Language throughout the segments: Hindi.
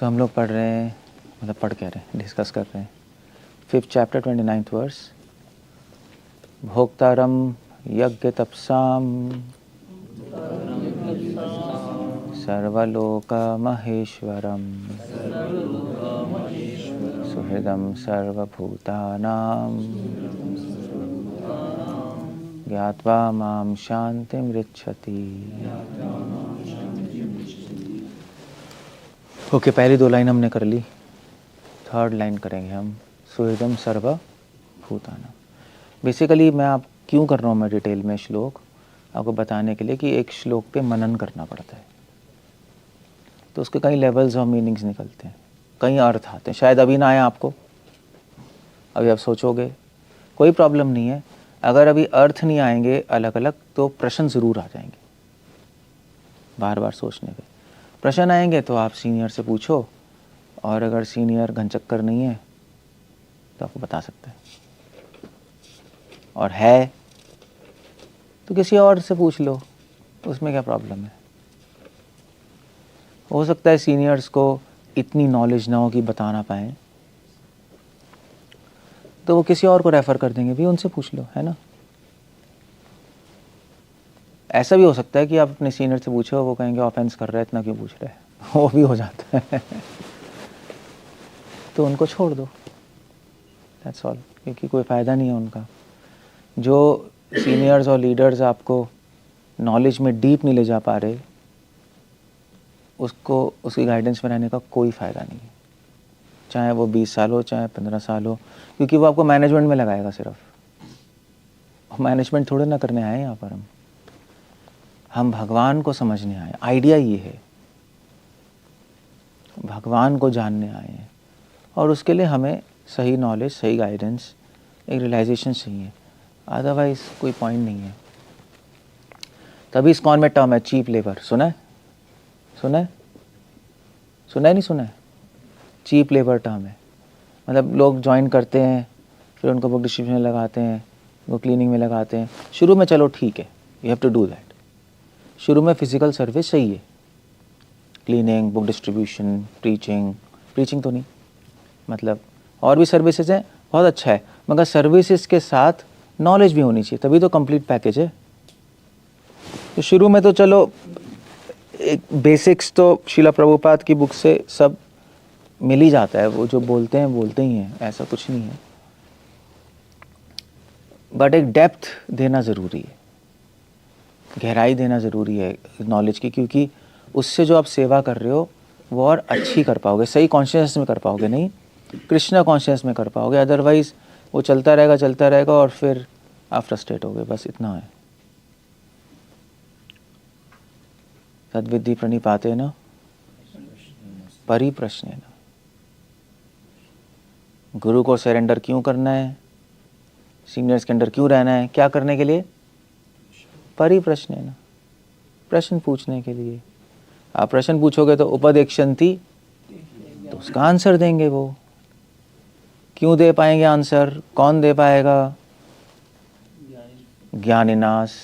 तो हम लोग पढ़ रहे हैं, मतलब पढ़ कह रहे हैं, डिस्कस कर रहे हैं 5th चैप्टर 29th वर्स। भोक्तारम यज्ञ तपसाम सर्वलोक महेश्वरम सुहृदम सर्वभूतानां ज्ञात्वा मां शांतिमृच्छति। ओके, पहली 2 लाइन हमने कर ली, 3rd लाइन करेंगे हम। सुहृदम सर्वभूतानां। बेसिकली मैं आप क्यों कर रहा हूँ मैं डिटेल में श्लोक आपको बताने के लिए कि एक श्लोक पे मनन करना पड़ता है, तो उसके कई लेवल्स और मीनिंग्स निकलते हैं, कई अर्थ आते हैं। शायद अभी ना आए आपको, अभी आप सोचोगे, कोई प्रॉब्लम नहीं है। अगर अभी अर्थ नहीं आएंगे अलग अलग तो प्रश्न ज़रूर आ जाएंगे, बार बार सोचने पे प्रश्न आएंगे तो आप सीनियर से पूछो, और अगर सीनियर घनचक्कर नहीं है तो आपको बता सकता है, और है तो किसी और से पूछ लो, उसमें क्या प्रॉब्लम है। हो सकता है सीनियर्स को इतनी नॉलेज ना हो कि बता ना पाए, तो वो किसी और को रेफ़र कर देंगे, भी उनसे पूछ लो, है ना। ऐसा भी हो सकता है कि आप अपने सीनियर से पूछो, वो कहेंगे ऑफेंस कर रहे हैं, इतना क्यों पूछ रहे हैं, वो भी हो जाता है तो उनको छोड़ दो, दैट्स ऑल, क्योंकि कोई फ़ायदा नहीं है उनका। जो सीनियर्स और लीडर्स आपको नॉलेज में डीप नहीं ले जा पा रहे, उसको उसकी गाइडेंस में रहने का कोई फ़ायदा नहीं है, चाहे वो 20 साल हो, चाहे 15 साल हो, क्योंकि वो आपको मैनेजमेंट में लगाएगा सिर्फ। मैनेजमेंट थोड़े ना करने आए यहाँ पर हम भगवान को समझने आए। आइडिया ये है, भगवान को जानने आए हैं, और उसके लिए हमें सही नॉलेज, सही गाइडेंस, एक रियलाइजेशन चाहिए, अदरवाइज कोई पॉइंट नहीं है। तभी इस्कॉन में टर्म है चीप लेबर, सुना है? सुना है? सुना है नहीं सुना है? चीप लेबर टर्म है, मतलब लोग ज्वाइन करते हैं, फिर उनको बुक डिस्ट्रीब्यूशन में लगाते हैं, वो क्लीनिंग में लगाते हैं। शुरू में चलो ठीक है, you have to do that. शुरू में फिजिकल सर्विस सही है, क्लीनिंग, बुक डिस्ट्रीब्यूशन, प्रीचिंग तो नहीं, मतलब और भी सर्विसेज हैं, बहुत अच्छा है, मगर सर्विसेज के साथ नॉलेज भी होनी चाहिए, तभी तो कंप्लीट पैकेज है। तो शुरू में तो चलो एक बेसिक्स तो शीला प्रभुपाद की बुक से सब मिल ही जाता है, वो जो बोलते हैं बोलते ही हैं, ऐसा कुछ नहीं है। बट एक डेप्थ देना ज़रूरी है, गहराई देना ज़रूरी है नॉलेज की, क्योंकि उससे जो आप सेवा कर रहे हो वो और अच्छी कर पाओगे, सही कॉन्शियस में कर पाओगे, नहीं कृष्णा कॉन्शियस में कर पाओगे। अदरवाइज़ वो चलता रहेगा और फिर आप फ्रस्ट्रेट होगे, बस इतना है। तद्विद्धि प्रणिपातेन परिप्रश्नेन। गुरु को सरेंडर क्यों करना है, सीनियर्स के अंडर क्यों रहना है, क्या करने के लिए? परिप्रश्नेन, प्रश्न पूछने के लिए। आप प्रश्न पूछोगे तो उपदेक्षन्ति, तो उसका आंसर देंगे वो। क्यों दे पाएंगे आंसर, कौन दे पाएगा? ज्ञानिनास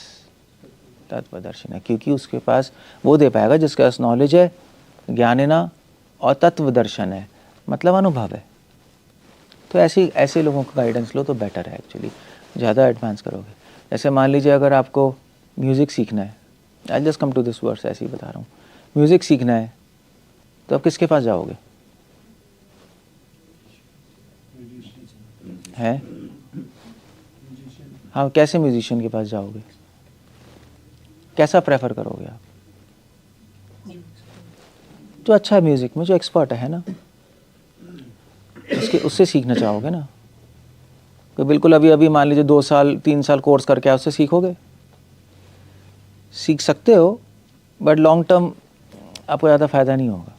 तत्वदर्शिना, क्योंकि उसके पास वो दे पाएगा जिसके पास नॉलेज है, ज्ञानिना, और तत्वदर्शन है, मतलब अनुभव है। तो ऐसे लोगों का गाइडेंस लो तो बेटर है, एक्चुअली ज़्यादा एडवांस करोगे। जैसे मान लीजिए अगर आपको म्यूज़िक सीखना है, I just come to this words, ऐसे ही बता रहा हूँ, म्यूज़िक सीखना है तो आप किसके पास जाओगे? है हाँ, कैसे म्यूजिशियन के पास जाओगे? कैसा प्रेफर करोगे आप? जो अच्छा है म्यूजिक में, जो एक्सपर्ट है ना, उससे सीखना चाहोगे ना। तो बिल्कुल अभी मान लीजिए 2 साल 3 साल कोर्स करके उससे सीखोगे, सीख सकते हो, बट लॉन्ग टर्म आपको ज़्यादा फायदा नहीं होगा।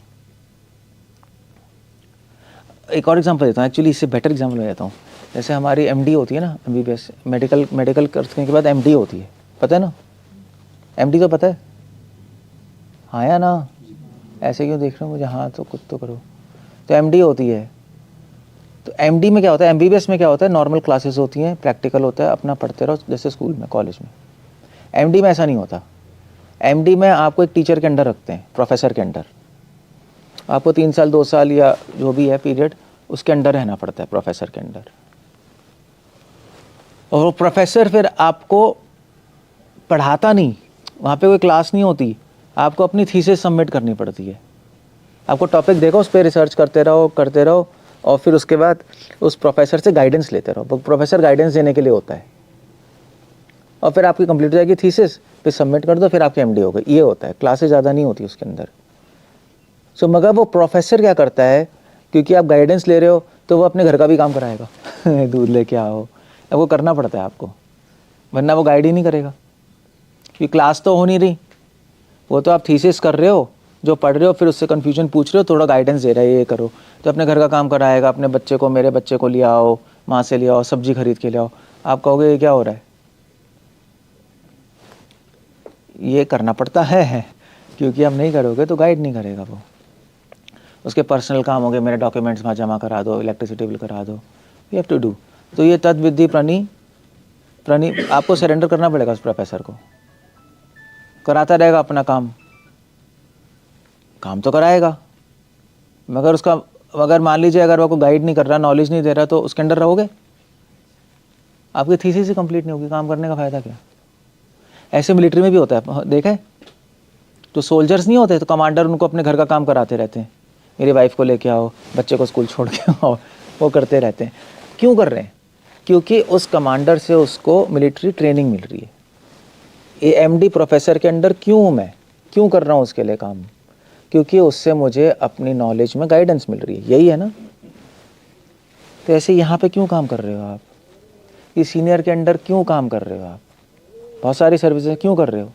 एक और एग्जांपल देता हूँ, एक्चुअली इससे बेटर एग्जांपल देता हूँ। जैसे हमारी एमडी होती है ना, एमबीबीएस, मेडिकल करने के बाद एमडी होती है, पता है ना? एमडी तो पता है, हाँ या ना? ऐसे क्यों देख रहे हो मुझे? हाँ तो कुछ तो करो। तो एमडी होती है, तो एमडी में क्या होता है, एमबीबीएस में क्या होता है, नॉर्मल क्लासेस होती हैं, प्रैक्टिकल होता है, अपना पढ़ते रहो जैसे स्कूल में, कॉलेज में। एमडी में ऐसा नहीं होता। एमडी में आपको एक टीचर के अंडर रखते हैं, प्रोफेसर के अंडर, आपको 3 साल 2 साल या जो भी है पीरियड उसके अंडर रहना पड़ता है, प्रोफेसर के अंडर। और वो प्रोफेसर फिर आपको पढ़ाता नहीं, वहाँ पे कोई क्लास नहीं होती, आपको अपनी थीसिस सबमिट करनी पड़ती है। आपको टॉपिक देगा, उस पर रिसर्च करते रहो और फिर उसके बाद उस प्रोफेसर से गाइडेंस लेते रहो। प्रोफेसर गाइडेंस देने के लिए होता है, और फिर आपकी कंप्लीट हो जाएगी थीसिस, फिर सबमिट कर दो, फिर आपकी एमडी हो गई। ये होता है, क्लासेस ज़्यादा नहीं होती उसके अंदर। सो मगर वो प्रोफेसर क्या करता है, क्योंकि आप गाइडेंस ले रहे हो तो वो अपने घर का भी काम कराएगा दूध लेके आओ, अब वो करना पड़ता है आपको, वरना वो गाइड ही नहीं करेगा। क्योंकि क्लास तो हो नहीं रही, वो तो आप थीसिस कर रहे हो, जो पढ़ रहे हो, फिर उससे कन्फ्यूजन पूछ रहे हो, थोड़ा गाइडेंस दे रहा है, ये करो, तो अपने घर का काम कराएगा। अपने बच्चे को, मेरे बच्चे को ले आओ, माँ से ले आओ, सब्जी खरीद के ले आओ। आप कहोगे ये क्या हो रहा है? ये करना पड़ता है क्योंकि आप नहीं करोगे तो गाइड नहीं करेगा वो। उसके पर्सनल काम हो गए, मेरे डॉक्यूमेंट्स वहाँ जमा करा दो, इलेक्ट्रिसिटी बिल करा दो, यू हैव टू डू। तो ये तद विधि प्रणी आपको सरेंडर करना पड़ेगा उस प्रोफेसर को। कराता रहेगा अपना काम तो कराएगा, मगर उसका, अगर मान लीजिए अगर वो आपको गाइड नहीं कर रहा, नॉलेज नहीं दे रहा, तो उसके अंडर रहोगे, आपकी थीसिस ही कंप्लीट नहीं होगी, काम करने का फ़ायदा क्या? ऐसे मिलिट्री में भी होता है, देखा है? तो सोल्जर्स नहीं होते तो कमांडर उनको अपने घर का काम कराते रहते हैं, मेरी वाइफ को लेके आओ, बच्चे को स्कूल छोड़ के आओ, वो करते रहते हैं। क्यों कर रहे हैं? क्योंकि उस कमांडर से उसको मिलिट्री ट्रेनिंग मिल रही है। ये एमडी प्रोफेसर के अंडर क्यों हूँ मैं, क्यों कर रहा हूँ उसके लिए काम? क्योंकि उससे मुझे अपनी नॉलेज में गाइडेंस मिल रही है, यही है ना? तो ऐसे यहाँ पे क्यों काम कर रहे हो आप? ये सीनियर के अंडर क्यों काम कर रहे हो आप? बहुत सारी सर्विसेज क्यों कर रहे हो?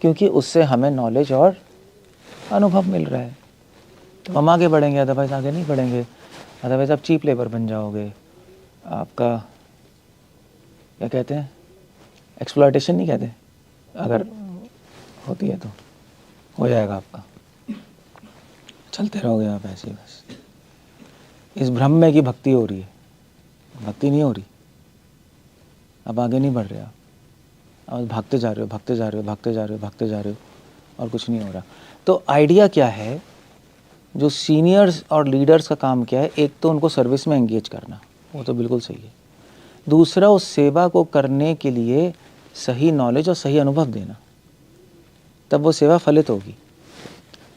क्योंकि उससे हमें नॉलेज और अनुभव मिल रहा है, तो हम आगे बढ़ेंगे, अदरवाइज आगे नहीं बढ़ेंगे। अदरवाइज आप चीप लेबर बन जाओगे, आपका क्या कहते हैं, एक्सप्लॉयटेशन नहीं कहते, अगर होती है तो हो जाएगा आपका, चलते रहोगे आप ऐसे ही बस। इस भ्रम में कि भक्ति हो रही है, भक्ति नहीं हो रही, अब आगे नहीं बढ़ रहे आप, अब भागते जा रहे हो और कुछ नहीं हो रहा। तो आइडिया क्या है, जो सीनियर्स और लीडर्स का काम क्या है, एक तो उनको सर्विस में एंगेज करना, वो तो बिल्कुल सही है। दूसरा, उस सेवा को करने के लिए सही नॉलेज और सही अनुभव देना, तब वो सेवा फलित होगी।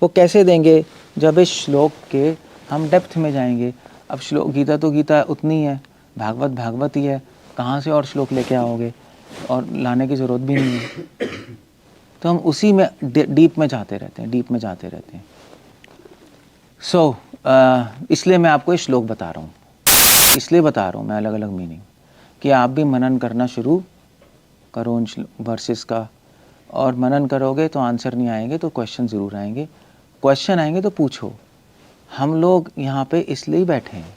वो कैसे देंगे? जब इस श्लोक के हम डेप्थ में जाएंगे। अब श्लोक, गीता तो गीता उतनी है, भागवत भागवत ही है, कहाँ से और श्लोक लेके आओगे, और लाने की ज़रूरत भी नहीं है। तो हम उसी में डीप में जाते रहते हैं, सो इसलिए मैं आपको ये श्लोक बता रहा हूँ, इसलिए बता रहा हूँ मैं अलग अलग मीनिंग, कि आप भी मनन करना शुरू करो उन वर्सेस का, और मनन करोगे तो आंसर नहीं आएंगे तो क्वेश्चन ज़रूर आएंगे, क्वेश्चन आएंगे तो पूछो। हम लोग यहाँ पे इसलिए बैठे हैं,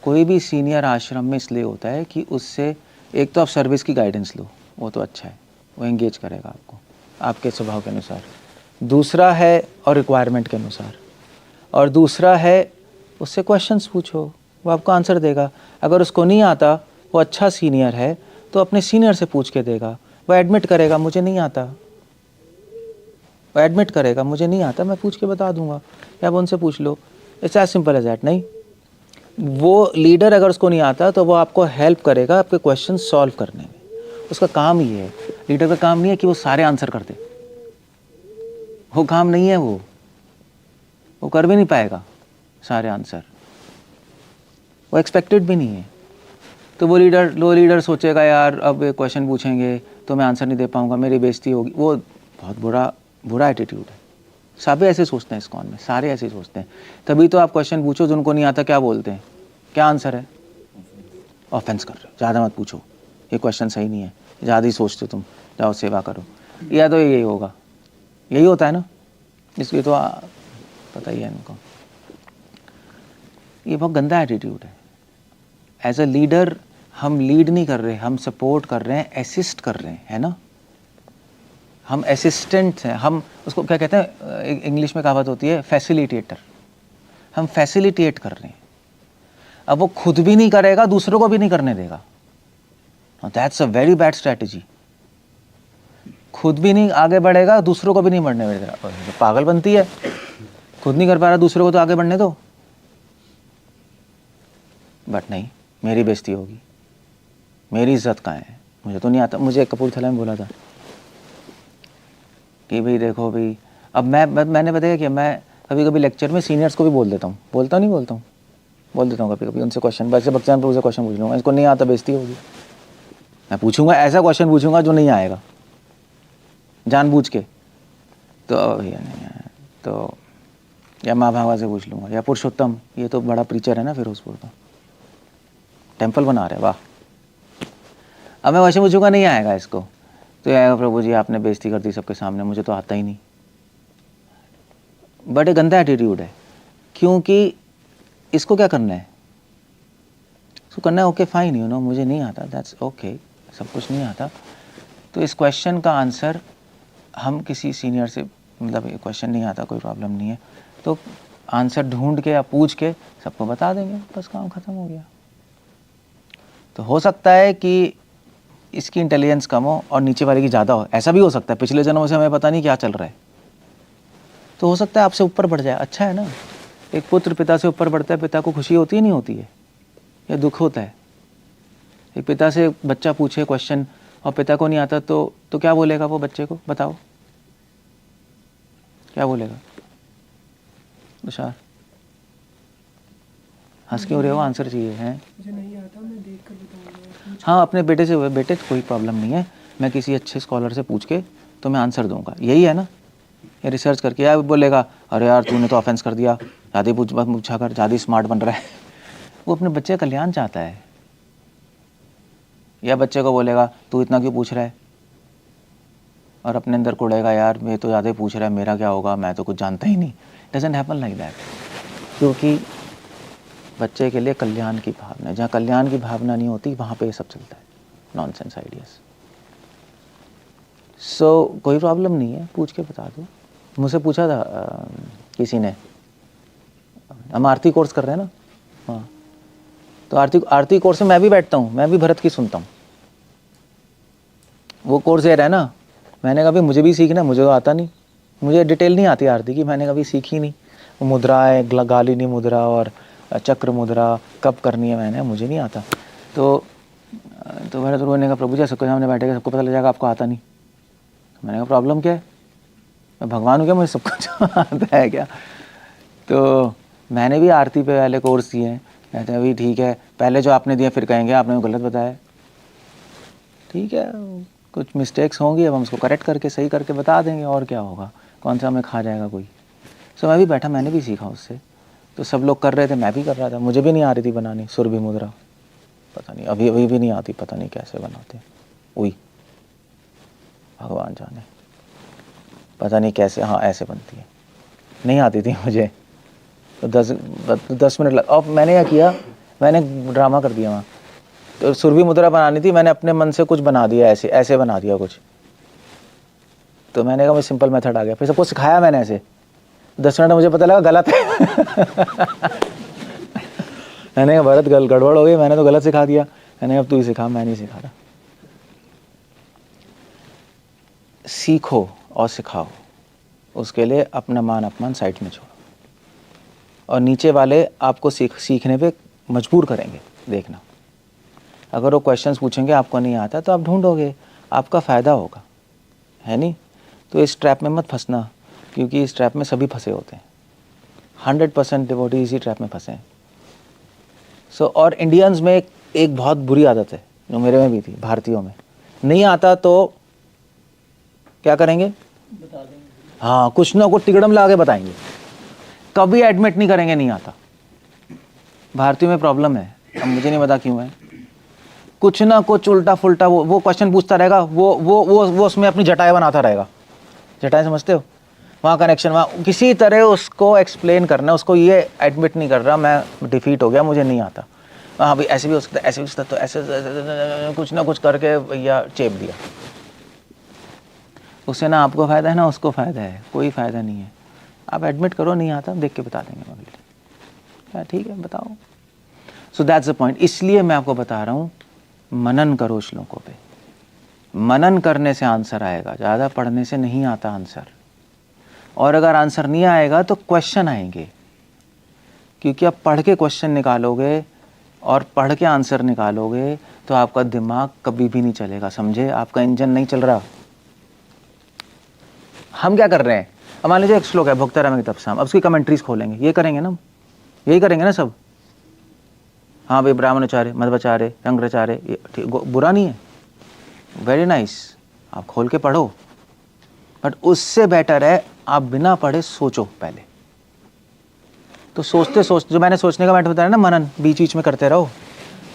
कोई भी सीनियर आश्रम में इसलिए होता है कि उससे एक तो आप सर्विस की गाइडेंस लो, वो तो अच्छा है, वो एंगेज करेगा आपको आपके स्वभाव के अनुसार, दूसरा है और रिक्वायरमेंट के अनुसार, और दूसरा है उससे क्वेश्चंस पूछो, वो आपको आंसर देगा। अगर उसको नहीं आता, वो अच्छा सीनियर है तो अपने सीनियर से पूछ के देगा, वो एडमिट करेगा मुझे नहीं आता, वो एडमिट करेगा मुझे नहीं आता, मैं पूछ के बता दूंगा, या उनसे पूछ लो, it's as simple as that. नहीं, वो लीडर अगर उसको नहीं आता तो वो आपको हेल्प करेगा आपके क्वेश्चन सॉल्व करने में, उसका काम ही है। लीडर का काम नहीं है कि वो सारे आंसर कर दे, वो काम नहीं है, वो कर भी नहीं पाएगा सारे आंसर, वो एक्सपेक्टेड भी नहीं है। तो वो लीडर सोचेगा यार अब क्वेश्चन पूछेंगे तो मैं आंसर नहीं दे पाऊंगा, मेरी बेइज्जती होगी, वो बहुत बुरा एटीट्यूड है। सभी ऐसे सोचते हैं इस्कॉन में, सारे ऐसे सोचते हैं। तभी तो आप क्वेश्चन पूछो, जिनको नहीं आता क्या बोलते हैं, क्या आंसर है? ऑफेंस कर रहे हो, ज़्यादा मत पूछो, ये क्वेश्चन सही नहीं है, ज़्यादा ही सोचते तुम, जाओ सेवा करो, या तो यही होगा, यही होता है ना। इसलिए तो पता ही है इनको, ये बहुत गंदा एटीट्यूड है। एज अ लीडर हम लीड नहीं कर रहे, हम सपोर्ट कर रहे हैं, असिस्ट कर रहे हैं, है ना, हम असिस्टेंट हैं। हम उसको क्या कहते हैं, इंग्लिश में कहावत होती है फैसिलिटेटर, हम फैसिलिटेट कर रहे हैं। अब वो खुद भी नहीं करेगा, दूसरों को भी नहीं करने देगा, that's a very bad strategy. खुद भी नहीं आगे बढ़ेगा, दूसरों को भी नहीं बढ़ने देगा, पागल बनती है। खुद नहीं कर पा रहा, दूसरे को तो आगे बढ़ने दो। बट नहीं, मेरी बेइज्जती होगी, मेरी इज्जत कहाँ है, मुझे तो नहीं आता। मुझे कपूरथला में बोला था कि भाई देखो भाई, अब मैंने बताया कि मैं कभी कभी लेक्चर में सीनियर्स को भी बोल देता हूँ, बोल देता हूँ कभी कभी उनसे क्वेश्चन, वैसे बच्चन पर उसे क्वेश्चन पूछ लूँगा, इसको नहीं आता बेइज्जती होगी, मैं पूछूंगा, ऐसा क्वेश्चन पूछूंगा जो नहीं आएगा जानबूझ के, तो भैया नहीं है तो, या माँ भावा से पूछ लूँगा, या पुरुषोत्तम, ये तो बड़ा प्रीचर है ना फिरोजपुर का, टेम्पल बना रहे, वाह। अब मैं क्वेश्चन पूछूंगा, नहीं आएगा इसको, तो आएगा, प्रभु जी आपने बेइज्जती कर दी सबके सामने, मुझे तो आता ही नहीं। बट एक गंदा एटीट्यूड है, क्योंकि इसको क्या करना है, इसको करना है ओके फाइन, यू नो मुझे नहीं आता, दैट्स ओके, सब कुछ नहीं आता। तो इस क्वेश्चन का आंसर हम किसी सीनियर से, मतलब ये क्वेश्चन नहीं आता कोई प्रॉब्लम नहीं है, तो आंसर ढूंढ के या पूछ के सबको बता देंगे, बस काम ख़त्म हो गया। तो हो सकता है कि इसकी इंटेलिजेंस कम हो और नीचे वाले की ज़्यादा हो, ऐसा भी हो सकता है, पिछले जन्मों से हमें पता नहीं क्या चल रहा है, तो हो सकता है आपसे ऊपर बढ़ जाए, अच्छा है ना। एक पुत्र पिता से ऊपर बढ़ता है, पिता को खुशी होती है नहीं होती है, या दुख होता है। एक पिता से बच्चा पूछे क्वेश्चन और पिता को नहीं आता, तो क्या बोलेगा वो बच्चे को, बताओ क्या बोलेगा? तुषार हंस क्यों रहे हो, आंसर चाहिए है। मुझे नहीं आता, मैं देख कर बताऊंगा। हाँ, अपने बेटे से हुए, बेटे कोई प्रॉब्लम नहीं है, मैं किसी अच्छे स्कॉलर से पूछ के तो मैं आंसर दूंगा, यही है ना। या रिसर्च करके, या बोलेगा अरे यार तूने तो ऑफेंस कर दिया, ज़्यादा पूछा कर, ज़्यादा स्मार्ट बन रहा है। वो अपने बच्चे का कल्याण चाहता है। या बच्चे को बोलेगा तू इतना क्यों पूछ रहा है, और अपने अंदर कोड़ेगा यार मैं तो ज़्यादा पूछ रहा है, मेरा क्या होगा, मैं तो कुछ जानता ही नहीं। डजंट हैपन लाइक दैट, क्योंकि बच्चे के लिए कल्याण की भावना, जहाँ कल्याण की भावना नहीं होती वहाँ पे ये सब चलता है, नॉनसेंस आइडियाज़। सो कोई प्रॉब्लम नहीं है, पूछ के बता दो। मुझसे पूछा था किसी ने, हम आरती कोर्स कर रहे हैं ना, हाँ, तो आरती कोर्स में मैं भी बैठता हूँ, मैं भी भरत की सुनता हूँ। वो कोर्स ये रहा है ना, मैंने कहा मुझे भी सीखना है, मुझे तो आता नहीं, मुझे डिटेल नहीं आती आरती की, मैंने कभी सीखी नहीं। वो मुद्रा है, गालिनी मुद्रा और चक्र मुद्रा कब करनी है, मुझे नहीं आता। तो भरत ने कहा प्रभु जी सबके सामने बैठेगा, सबको पता लग जाएगा आपको आता नहीं। मैंने कहा प्रॉब्लम क्या है, मैं भगवान हूँ क्या, मुझे सब कुछ आता है क्या। तो मैंने भी आरती पे वाले कोर्स दिए हैं, कहते हैं अभी ठीक है, पहले जो आपने दिया फिर कहेंगे आपने गलत बताया। ठीक है, कुछ मिस्टेक्स होंगी, अब हम उसको करेक्ट करके सही करके बता देंगे, और क्या होगा, कौन सा हमें खा जाएगा कोई। सो मैं भी बैठा, मैंने भी सीखा उससे। तो सब लोग कर रहे थे, मैं भी कर रहा था, मुझे भी नहीं आ रही थी बनानी सुरभि मुद्रा, पता नहीं अभी भी नहीं आती, पता नहीं कैसे बनाते, वही भगवान जाने, पता नहीं कैसे, हाँ ऐसे बनती है, नहीं आती थी मुझे। तो 10 मिनट लग, अब मैंने क्या किया, मैंने ड्रामा कर दिया वहाँ। तो सुरभि मुद्रा बनानी थी, मैंने अपने मन से कुछ बना दिया, ऐसे बना दिया कुछ। तो मैंने कहा मुझे सिंपल मेथड आ गया, फिर सबको सिखाया मैंने ऐसे, 10 मिनट में मुझे पता लगा गलत है। मैंने कहा भरत गड़बड़ हो गई, मैंने तो गलत सिखा दिया। मैंने अब तू ही सिखा, मैं नहीं सिखा रहा। सीखो और सिखाओ, उसके लिए अपना मान अपमान साइड में छोड़ो, और नीचे वाले आपको सीखने पे मजबूर करेंगे। देखना, अगर वो क्वेश्चंस पूछेंगे आपको नहीं आता तो आप ढूंढोगे, आपका फ़ायदा होगा, है नहीं। तो इस ट्रैप में मत फंसना, क्योंकि इस ट्रैप में सभी फंसे होते हैं, 100% डिवोटी इसी ट्रैप में फंसे हैं। सो और इंडियंस में एक बहुत बुरी आदत है, जो मेरे में भी थी, भारतीयों में, नहीं आता तो क्या करेंगे, बता देंगे। हाँ, कुछ ना कुछ तिकड़म ला के बताएंगे, कभी एडमिट नहीं करेंगे नहीं आता। भारतीयों में प्रॉब्लम है, अब मुझे नहीं पता क्यों है, कुछ ना कुछ उल्टा फुल्टा वो क्वेश्चन पूछता रहेगा, वो उसमें अपनी जटाएं बनाता रहेगा। जटाएं समझते हो, वहाँ कनेक्शन, वहाँ किसी तरह उसको एक्सप्लेन करना, उसको ये एडमिट नहीं कर रहा मैं डिफीट हो गया, मुझे नहीं आता, हाँ भाई ऐसे भी हो सकता है, ऐसे भी हो सकता, तो ऐसे कुछ ना कुछ करके भैया चेप दिया। उससे ना आपको फ़ायदा है ना उसको फ़ायदा है, कोई फ़ायदा नहीं है। आप एडमिट करो नहीं आता, देख के बता देंगे अगले, क्या ठीक है बताओ। सो दैट्स द पॉइंट। इसलिए मैं आपको बता रहा हूँ, मनन करो श्लोकों पे, मनन करने से आंसर आएगा, ज़्यादा पढ़ने से नहीं आता आंसर। और अगर आंसर नहीं आएगा तो क्वेश्चन आएंगे, क्योंकि आप पढ़ के क्वेश्चन निकालोगे और पढ़ के आंसर निकालोगे तो आपका दिमाग कभी भी नहीं चलेगा, समझे? आपका इंजन नहीं चल रहा। हम क्या कर रहे हैं, अब मान लीजिए एक श्लोक है भुक्ता रमें तपसाम, अब उसकी कमेंट्रीज खोलेंगे, ये करेंगे ना, यही करेंगे ना सब। हाँ भाई, ब्राह्मणाचार्य, मध्वाचार्य, रंगाचार्य, ये ठीक, बुरा नहीं है, वेरी नाइस, आप खोल के पढ़ो। बट उससे बेटर है आप बिना पढ़े सोचो पहले। तो सोचते सोचते, जो मैंने सोचने का मैटर बताया ना, मनन बीच बीच में करते रहो,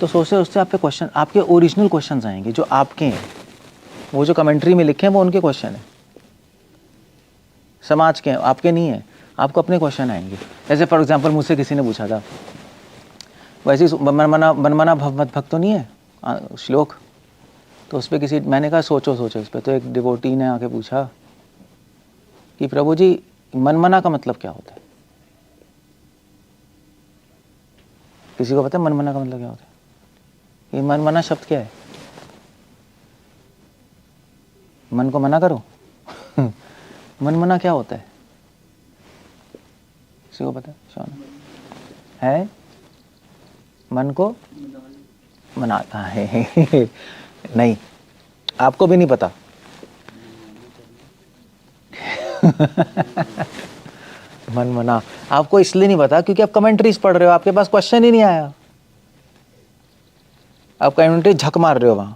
तो सोचते सोचते आप पे क्वेश्चन, आपके ओरिजिनल क्वेश्चंस आएंगे जो आपके हैं। वो जो कमेंट्री में लिखे हैं वो उनके क्वेश्चन है, समाज के हैं, आपके नहीं है। आपको अपने क्वेश्चन आएंगे। जैसे फॉर एग्जांपल मुझसे किसी ने पूछा था, वैसे ही मनमना भव भक्त तो नहीं है श्लोक, तो उस पर किसी, मैंने कहा सोचो सोचो इस पर। तो एक डिवोटी ने आके पूछा कि प्रभु जी मनमना का मतलब क्या होता है? किसी को पता है मनमना का मतलब क्या होता है? ये मनमना शब्द क्या है? मन को मना करो। मनमना क्या होता है? किसी को पता है? मन को मनाता है। नहीं, आपको भी नहीं पता। मन मना आपको इसलिए नहीं पता क्योंकि आप कमेंट्रीज पढ़ रहे हो, आपके पास क्वेश्चन ही नहीं आया, आप कमेंट्री झक मार रहे हो वहां।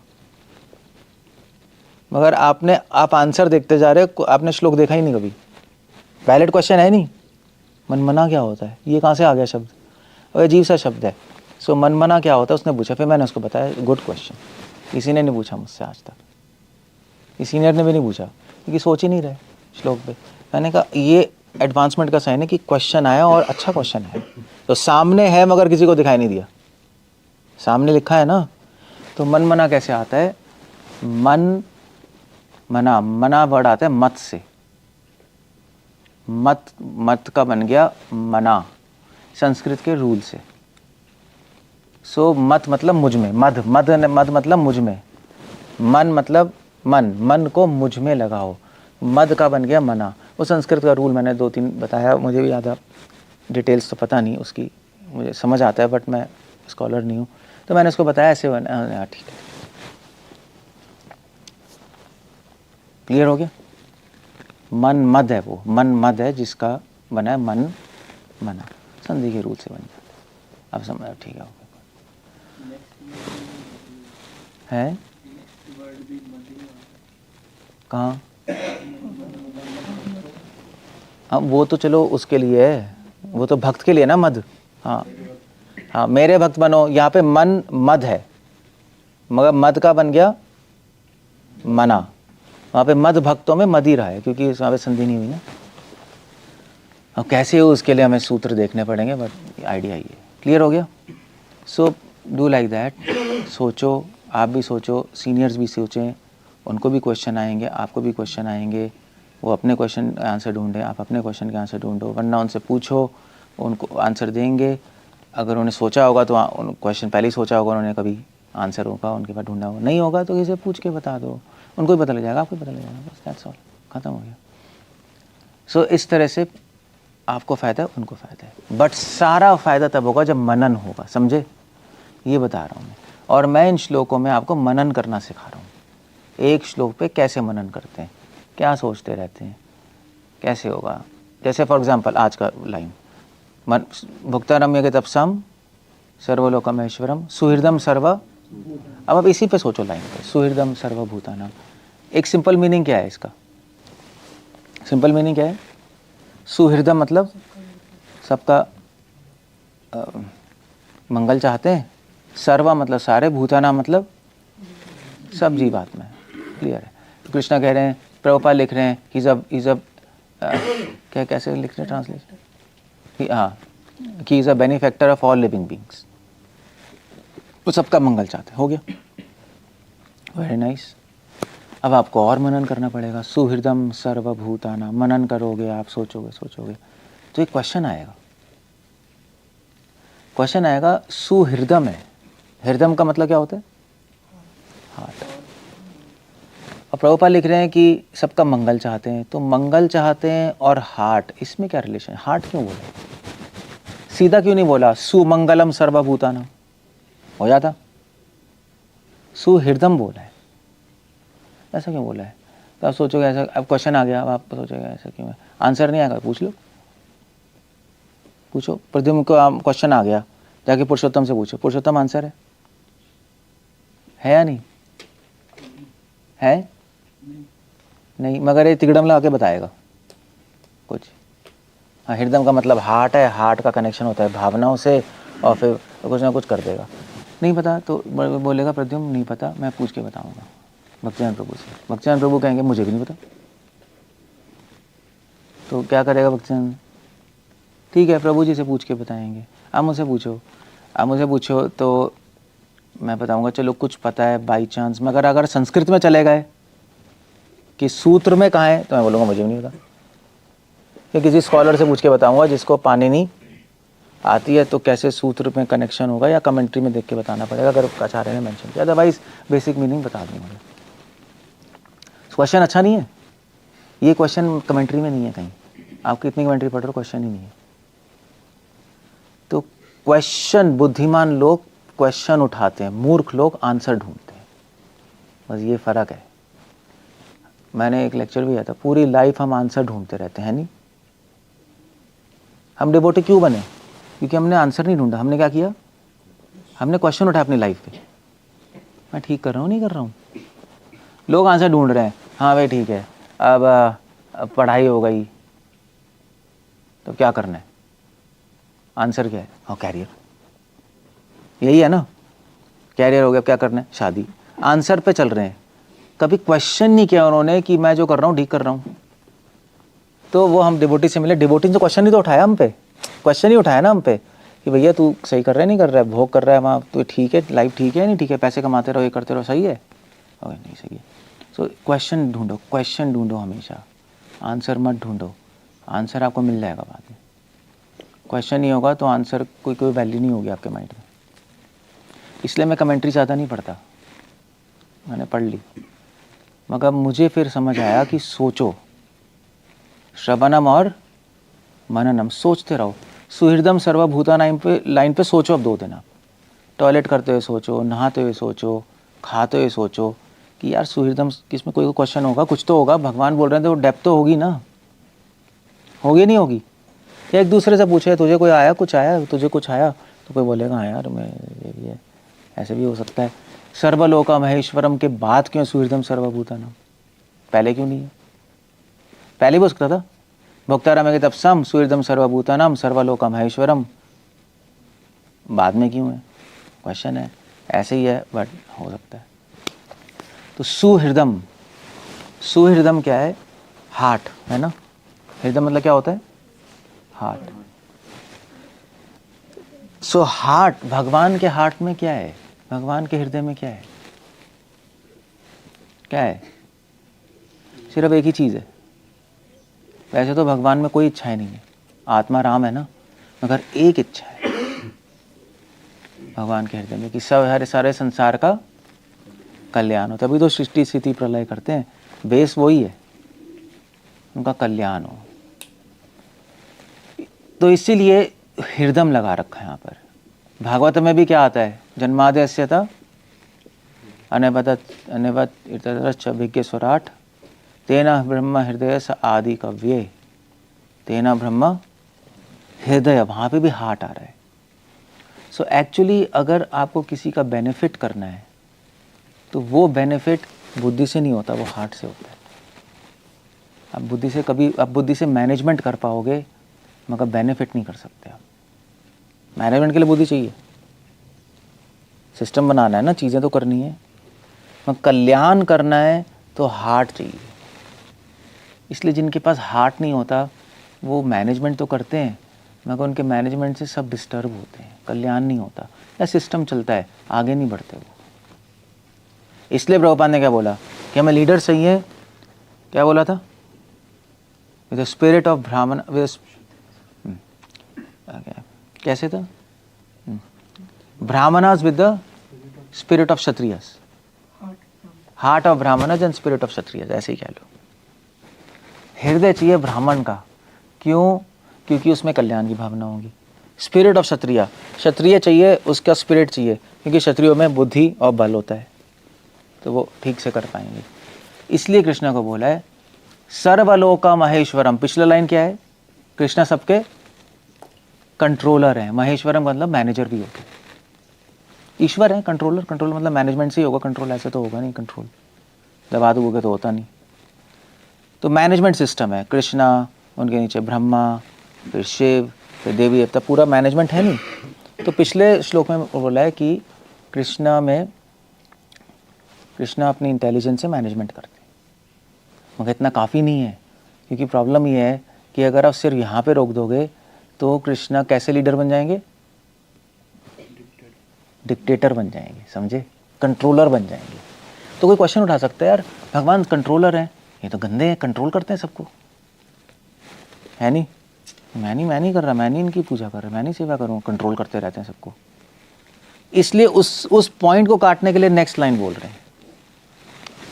मगर आप आंसर देखते जा रहे हो, आपने श्लोक देखा ही नहीं कभी, वैलिड क्वेश्चन है नहीं। मनमना क्या होता है, ये कहाँ से आ गया शब्द? और अजीब सा शब्द है। सो मनमना क्या होता है उसने पूछा, फिर मैंने उसको बताया, गुड क्वेश्चन। किसी ने नहीं पूछा मुझसे आज तक, किसी सीनियर ने भी नहीं पूछा, क्योंकि सोच ही नहीं रहे श्लोक पे। मैंने कहा ये एडवांसमेंट का साइन है कि क्वेश्चन आया और अच्छा क्वेश्चन है। तो सामने है मगर किसी को दिखाई नहीं दिया, सामने लिखा है ना। तो मन मना कैसे आता है? मन मना, मना वर्ड आता है मत से, मत का बन गया मना, संस्कृत के रूल से। सो मत मतलब मुझ में, मद मतलब मुझ में, मन मतलब मन को मुझ में लगाओ, मद का बन गया मना। वो संस्कृत का रूल मैंने 2-3 बताया, मुझे भी ज़्यादा डिटेल्स तो पता नहीं उसकी, मुझे समझ आता है बट मैं स्कॉलर नहीं हूँ, तो मैंने उसको बताया ऐसे बना। ठीक है, क्लियर हो गया? मन मद है, वो मन मद है जिसका बना है मन मना, संधि के रूल से बन जाता है। अब समझ, ठीक है, है कहाँ? हाँ वो तो चलो उसके लिए है, वो तो भक्त के लिए ना मद। हाँ हाँ, मेरे भक्त बनो, यहाँ पे मन मद है मगर मद का बन गया मना। वहाँ पे मद भक्तों में मद ही रहा है क्योंकि वहाँ पे संधि नहीं हुई ना। अब कैसे हो उसके लिए हमें सूत्र देखने पड़ेंगे, बट आइडिया ये क्लियर हो गया। सो डू लाइक दैट, सोचो, आप भी सोचो, सीनियर्स भी सोचें, उनको भी क्वेश्चन आएंगे, आपको भी क्वेश्चन आएंगे, वो अपने क्वेश्चन का आंसर ढूंढें, आप अपने क्वेश्चन का आंसर ढूंढो, वरना उनसे पूछो, उनको आंसर देंगे। अगर उन्हें सोचा होगा तो उन क्वेश्चन पहले ही सोचा होगा उन्होंने, कभी आंसर होगा उनके पास ढूंढा होगा, नहीं होगा तो किसी से पूछ के बता दो, उनको भी पता लग जाएगा, आपको भी पता लग जाएगा, बस दैट्स ऑल, ख़त्म हो गया। सो इस तरह से आपको फ़ायदा है, उनको फ़ायदा है, बट सारा फ़ायदा तब होगा जब मनन होगा, समझे? ये बता रहा हूँ मैं, और मैं इन श्लोकों में आपको मनन करना सिखा रहा हूँ। एक श्लोक पे कैसे मनन करते हैं, क्या सोचते रहते हैं, कैसे होगा। जैसे फॉर एग्जांपल आज का लाइन, मन भुक्तारम्य के तपसम सर्वलोकमेश्वरम सुहृदम सर्व। अब आप इसी पे सोचो लाइन पे, सुहृदम सर्वभूतानाम। एक सिंपल मीनिंग क्या है इसका? सिंपल मीनिंग क्या है? सुहृदम मतलब सबका मंगल चाहते हैं, सर्वा मतलब सारे, भूताना मतलब सब जीवात्मा है। क्लियर है? तो कृष्णा कह रहे हैं, प्रभुपाद लिख रहे हैं, इज अ क्या कैसे लिख रहे हैं ट्रांसलेशन? हाँ, कि is a benefactor of all living beings, वो सबका मंगल चाहते हैं। हो गया, वेरी नाइस। अब आपको और मनन करना पड़ेगा, सुहृदम सर्वभूताना। मनन करोगे आप, सोचोगे तो एक क्वेश्चन आएगा, सुहृदम है, हृदम का मतलब क्या होता है? हार्ट। अब और प्रभुपाद लिख रहे हैं कि सबका मंगल चाहते हैं, तो मंगल चाहते हैं और हार्ट, इसमें क्या रिलेशन है? हार्ट क्यों बोला? सीधा क्यों नहीं बोला सुमंगलम सर्वभूतानां? हो जाता। सुहृदम बोला है, ऐसा क्यों बोला है? तो आप सोचोगे ऐसा, अब क्वेश्चन आ गया, अब आप सोचोगे ऐसा क्यों है? आंसर नहीं आएगा, पूछ लो, पूछो। प्रद्युम्न को क्वेश्चन आ गया, जाके पुरुषोत्तम से पूछो, पुरुषोत्तम आंसर है या नहीं है? नहीं, मगर ये तिगड़म लगा के बताएगा कुछ। हाँ, हृदय का मतलब हार्ट है, हार्ट का कनेक्शन होता है भावनाओं से, और फिर कुछ ना कुछ कर देगा। नहीं पता तो बोलेगा प्रद्युम्न नहीं पता, मैं पूछ के बताऊंगा भक्तिनाथ प्रभु से। भक्तिनाथ प्रभु कहेंगे मुझे भी नहीं पता, तो क्या करेगा भक्तिनाथ? ठीक है, प्रभु जी से पूछ के बताएंगे। आप मुझसे पूछो, आप मुझसे पूछो तो मैं बताऊंगा, चलो कुछ पता है बाई चांस। मगर अगर संस्कृत में चले गए कि सूत्र में कहाँ है, तो मैं बोलूँगा मुझे भी नहीं पता। फिर किसी स्कॉलर से पूछ के बताऊंगा जिसको पाणिनि आती है, तो कैसे सूत्र में कनेक्शन होगा, या कमेंट्री में देख के बताना पड़ेगा अगर आचार्य ने मेंशन किया, अदरवाइज बेसिक मीनिंग बता दूंगा। क्वेश्चन अच्छा नहीं है, ये क्वेश्चन कमेंट्री में नहीं है कहीं, आप कितनी कमेंट्री पढ़ रहे हो, क्वेश्चन ही नहीं है। तो क्वेश्चन, बुद्धिमान लोग क्वेश्चन उठाते हैं, मूर्ख लोग आंसर ढूंढते हैं, बस ये फर्क है। मैंने एक लेक्चर भी दिया था, पूरी लाइफ हम आंसर ढूंढते रहते हैं, नहीं? हम डिवोटी क्यों बने? क्योंकि हमने आंसर नहीं ढूंढा। हमने क्या किया? हमने क्वेश्चन उठाया अपनी लाइफ पे, मैं ठीक कर रहा हूँ नहीं कर रहा हूँ। लोग आंसर ढूंढ रहे हैं, हाँ भाई ठीक है, अब पढ़ाई हो गई तो क्या करना है? आंसर क्या है? हाँ कैरियर, यही है ना, कैरियर हो गया, क्या करना है? शादी। आंसर पे चल रहे हैं, कभी क्वेश्चन नहीं किया उन्होंने कि मैं जो कर रहा हूँ ठीक कर रहा हूँ। तो वो हम डिवोटी से मिले, डिवोटी ने तो क्वेश्चन ही तो उठाया हम पे, क्वेश्चन ही उठाया ना हम पे कि भैया तू सही कर रहा है नहीं कर रहा है, भोग कर रहा है वहाँ, तो ठीक है, लाइफ ठीक है नहीं ठीक है, पैसे कमाते रहो, ये करते रहो, सही है ओके नहीं सही है। सो क्वेश्चन ढूंढो, क्वेश्चन ढूंढो हमेशा, आंसर मत ढूंढो। आंसर आपको मिल जाएगा बाद में, क्वेश्चन नहीं होगा तो आंसर कोई वैल्यू नहीं होगी आपके माइंड में। इसलिए मैं कमेंट्री ज़्यादा नहीं पढ़ता, मैंने पढ़ ली, मगर मुझे फिर समझ आया कि सोचो, श्रवणम और मननम, सोचते रहो। सुहृदम सर्वभूतानां पे लाइन पे सोचो, अब 2 दिन आप टॉयलेट करते हुए सोचो, नहाते हुए सोचो, खाते हुए सोचो कि यार सुहृदम किसमें कोई क्वेश्चन होगा, कुछ तो होगा, भगवान बोल रहे हैं तो डेप्थ तो होगी ना, होगी नहीं होगी? एक दूसरे से पूछे तुझे कोई आया, कुछ आया तुझे, कुछ आया, तो कोई बोलेगा हाँ यार मैं ये भी है, ऐसे भी हो सकता है। सर्वलोका महेश्वरम के बाद क्यों सुहृदम सर्वभूतानां? पहले क्यों नहीं है? पहले भी हो सकता था, भोक्ताराम के तपसम सुहृदम सर्वभूतानां सर्वलोका महेश्वरम, बाद में क्यों है? क्वेश्चन है, ऐसे ही है बट हो सकता है। तो सुहृदम, सुहृदम क्या है? हार्ट है ना, हृदय मतलब क्या होता है? हार्ट। सो हार्ट, भगवान के हार्ट में क्या है, भगवान के हृदय में क्या है? क्या है? सिर्फ एक ही चीज है। वैसे तो भगवान में कोई इच्छाएं नहीं है, आत्मा राम है ना, मगर एक इच्छा है भगवान के हृदय में कि सब हर सारे संसार का कल्याण हो। तभी तो सृष्टि स्थिति प्रलय करते हैं, बेस वही है, उनका कल्याण हो। तो इसीलिए हृदम लगा रखा है यहाँ पर। भागवत में भी क्या आता है? जन्माद्यस्यत अनवत विज्ञ स्वराट तेना ब्रह्म हृदय स आदि कव्ये, तेना ब्रह्म हृदय, वहाँ पे भी हार्ट आ रहा है। सो एक्चुअली अगर आपको किसी का बेनिफिट करना है तो वो बेनिफिट बुद्धि से नहीं होता, वो हार्ट से होता है। आप बुद्धि से कभी, आप बुद्धि से मैनेजमेंट कर पाओगे मगर बेनिफिट नहीं कर सकते आप। मैनेजमेंट के लिए बुद्धि चाहिए, सिस्टम बनाना है ना, चीज़ें तो करनी है, मगर कल्याण करना है तो हार्ट चाहिए। इसलिए जिनके पास हार्ट नहीं होता वो मैनेजमेंट तो करते हैं मगर उनके मैनेजमेंट से सब डिस्टर्ब होते हैं, कल्याण नहीं होता, या सिस्टम चलता है, आगे नहीं बढ़ते वो। इसलिए प्रभुपाद ने क्या बोला कि हमें लीडर चाहिए, क्या बोला था? With the spirit of Brahmin, कैसे था? Brahmanas with the spirit of Kshatriyas, heart of Brahmins and spirit of Kshatriya, ऐसे ही कह लो। हृदय चाहिए ब्राह्मण का, क्यों? क्योंकि उसमें कल्याण की भावना होगी। स्पिरिट ऑफ क्षत्रिय, क्षत्रिय चाहिए, उसका स्पिरिट चाहिए, क्योंकि क्षत्रियों में बुद्धि और बल होता है, तो वो ठीक से कर पाएंगे। इसलिए कृष्णा को बोला है सर्वलोका महेश्वरम। पिछला लाइन क्या है? कृष्णा सबके कंट्रोलर है। महेश्वरम का मतलब मैनेजर भी होता है। ईश्वर है कंट्रोलर, कंट्रोल मतलब मैनेजमेंट से ही होगा कंट्रोल, ऐसे तो होगा नहीं कंट्रोल, दबा दोगे तो होता नहीं। तो मैनेजमेंट सिस्टम है कृष्णा, उनके नीचे ब्रह्मा, फिर शिव, फिर देवी देवता, पूरा मैनेजमेंट है नहीं। तो पिछले श्लोक में बोला है कि कृष्णा अपनी इंटेलिजेंस से मैनेजमेंट करते हैं, मगर इतना काफ़ी नहीं है, क्योंकि प्रॉब्लम ये है कि अगर आप सिर्फ यहाँ पे रोक दोगे तो कृष्णा कैसे लीडर बन जाएंगे? डिक्टेटर बन जाएंगे, समझे? कंट्रोलर बन जाएंगे। तो कोई क्वेश्चन उठा सकता है, यार भगवान कंट्रोलर हैं, ये तो गंदे हैं, कंट्रोल करते हैं सबको, है नहीं? मैं नहीं कर रहा, मैं नहीं इनकी पूजा कर रहा, मैं नहीं सेवा करूँ, कंट्रोल करते रहते हैं सबको। इसलिए उस पॉइंट को काटने के लिए नेक्स्ट लाइन बोल रहे हैं,